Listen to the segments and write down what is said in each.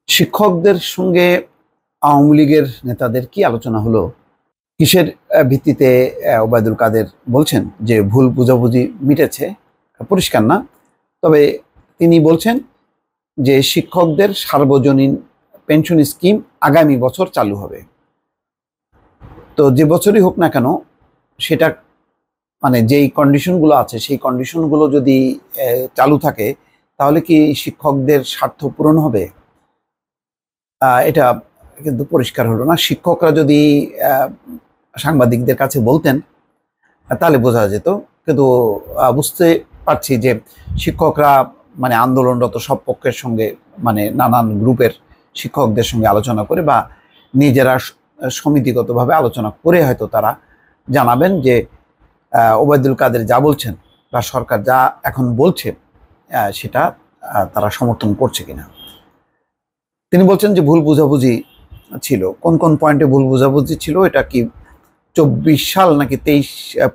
শিক্ষকদের সঙ্গে আওয়ামী লীগের নেতাদের কি আলোচনা হলো? কিসের ভিত্তিতে ওবায়দুল কাদের বলছেন যে ভুল বোঝাবুঝি মিটেছে? পরিষ্কার না। তবে তিনি বলছেন যে শিক্ষকদের সার্বজনীন পেনশন স্কিম আগামী বছর চালু হবে। তো যে বছরই হোক না কেন, সেটা মানে যেই কন্ডিশনগুলো আছে সেই কন্ডিশনগুলো যদি চালু থাকে, তাহলে কি শিক্ষকদের স্বার্থ পূরণ হবে? এটা কিন্তু পরিষ্কার হলো না। শিক্ষকরা যদি সাংবাদিকদের কাছে বলতেন, তাহলে বোঝা যেত। কিন্তু বুঝতে পারছি যে শিক্ষকরা মানে আন্দোলনরত সব পক্ষের সঙ্গে, মানে নানান গ্রুপের শিক্ষকদের সঙ্গে আলোচনা করে বা নিজেরা সমিতিগতভাবে আলোচনা করে হয়তো তারা জানাবেন যে ওবায়দুল কাদের যা বলছেন বা সরকার যা এখন বলছে সেটা তারা সমর্থন করছে কিনা। তিনি বলছেন যে ভুল বোঝাবুঝি ছিল। কোন কোন পয়েন্টে ভুল বোঝাবুঝি ছিল, এটা কি 24 সাল নাকি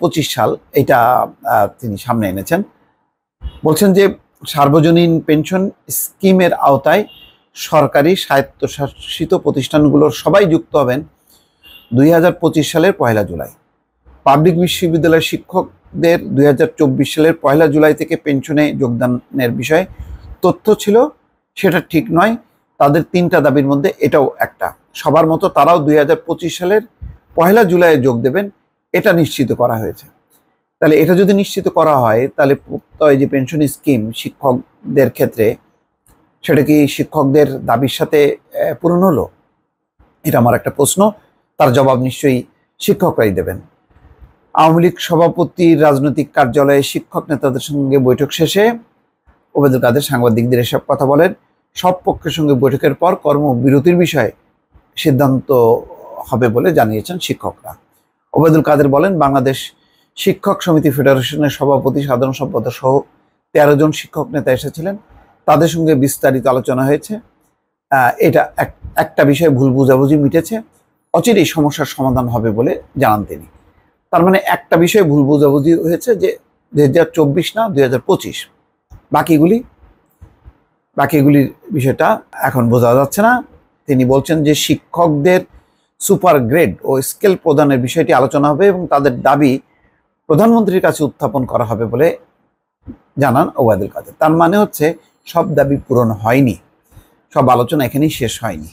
25 সাল, এটা তিনি সামনে এনেছেন। বলছেন যে সার্বজনীন পেনশন স্কিমের আওতায় সরকারি স্বায়ত্তশাসিত প্রতিষ্ঠানগুলোর সবাই যুক্ত হবেন 2025 সালের 1 জুলাই। পাবলিক বিশ্ববিদ্যালয়ের শিক্ষকদের 2024 সালের 1 জুলাই থেকে পেনশনে যোগদানের বিষয়ে তথ্য ছিল, সেটা ঠিক নয়। তাদের 3টা দাবির মধ্যে এটাও একটা। সবার মতো তারাও 2025 সালের 1 জুলাই যোগ দেবেন, এটা নিশ্চিত করা হয়েছে। তাহলে এটা যদি নিশ্চিত করা হয়, তাহলে প্রত্যয় যে পেনশন স্কিম শিক্ষকদের ক্ষেত্রে, সেটা কি শিক্ষকদের দাবির সাথে পূরণ হলো? এটা আমার একটা প্রশ্ন, তার জবাব নিশ্চয়ই শিক্ষকরাই দেবেন। আওয়ামী লীগ সভাপতির রাজনৈতিক কার্যালয়ে শিক্ষক নেতাদের সঙ্গে বৈঠক শেষে ওবায়দুল কাদের সাংবাদিকদের এসব কথা বলেন। সব পক্ষের সঙ্গে বৈঠকের পর কর্মবিরতির বিষয়ে সিদ্ধান্ত হবে বলে জানিয়েছেন শিক্ষকরা। ওবায়দুল কাদের বলেন, বাংলাদেশ শিক্ষক সমিতি ফেডারেশনের সভাপতি, সাধারণ সম্পাদক সহ 13 জন শিক্ষক নেতা এসেছিলেন। তাদের সঙ্গে বিস্তারিত আলোচনা হয়েছে। এটা একটা বিষয়ে ভুল বোঝাবুঝি মিটেছে, অচিরেই সমস্যার সমাধান হবে বলে জানান তিনি। তার মানে একটা বিষয়ে ভুল বোঝাবুঝি হয়েছে যে 2024 না 2025, বাকিগুলির বিষয়টা এখন বোঝা যাচ্ছে না। তিনি বলছেন যে শিক্ষকদের সুপার গ্রেড ও স্কেল প্রদানের বিষয়টি আলোচনা হবে এবং তাদের দাবি প্রধানমন্ত্রীর কাছে উত্থাপন করা হবে বলে জানান ওবায়দুল কাদের। তার মানে হচ্ছে সব দাবি পূরণ হয়নি, সব আলোচনা এখানেই শেষ হয়নি।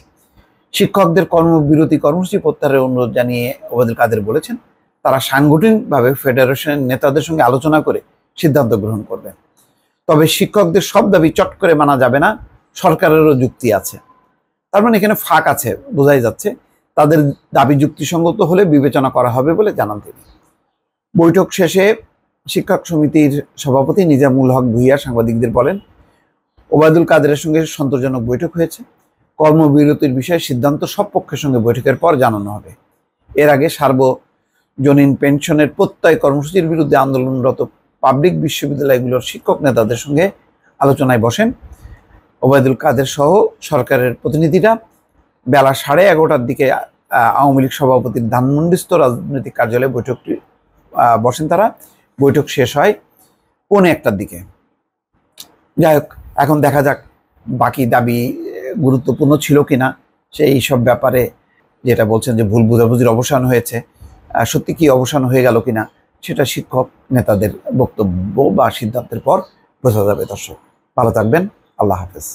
শিক্ষকদের কর্মবিরতি কর্মসূচি প্রত্যাহারের অনুরোধ জানিয়ে ওবায়দুল কাদের বলেছেন, তারা সাংগঠনিকভাবে ফেডারেশনের নেতাদের সঙ্গে আলোচনা করে সিদ্ধান্ত গ্রহণ করবেন। তবে শিক্ষকদের সব দাবি চট করে মানা যাবে না, সরকারেরও যুক্তি আছে। তার মানে এখানে ফাঁক আছে, বোঝাই যাচ্ছে। তাদের দাবি যুক্তিসঙ্গত হলে বিবেচনা করা হবে বলে জানান তিনি। বৈঠক শেষে শিক্ষক সমিতির সভাপতি নিজামুল হক ভূঁইয়া সাংবাদিকদের বলেন, ওবায়দুল কাদেরের সঙ্গে সন্তোষজনক বৈঠক হয়েছে। কর্মবিরতির বিষয়ে সিদ্ধান্ত সব পক্ষের সঙ্গে বৈঠকের পর জানানো হবে। এর আগে সার্বজনীন পেনশনের প্রত্যয় কর্মসূচির বিরুদ্ধে আন্দোলনরত পাবলিক বিশ্ববিদ্যালয়গুলোর শিক্ষক নেতাদের সঙ্গে আলোচনায় বসেন ওবায়দুল কাদের সহ সরকারের প্রতিনিধিরা। বেলা 11:30টার দিকে আওয়ামী লীগ সভাপতির ধানমন্ডিস্থ রাজনৈতিক কার্যালয়ে বৈঠকটি বসেন তারা। বৈঠক শেষ হয় 1:45টার দিকে। যাই হোক, এখন দেখা যাক বাকি দাবি গুরুত্বপূর্ণ ছিল কিনা, সেই সব ব্যাপারে যেটা বলছেন যে ভুল বোঝাবুঝির অবসান হয়েছে, সত্যি কি অবসান হয়ে গেল কিনা, সেটা শিক্ষক নেতাদের বক্তব্য বা সিদ্ধান্তের পর বোঝা যাবে। দর্শক, ভালো থাকবেন। আল্লাহ হাফেজ।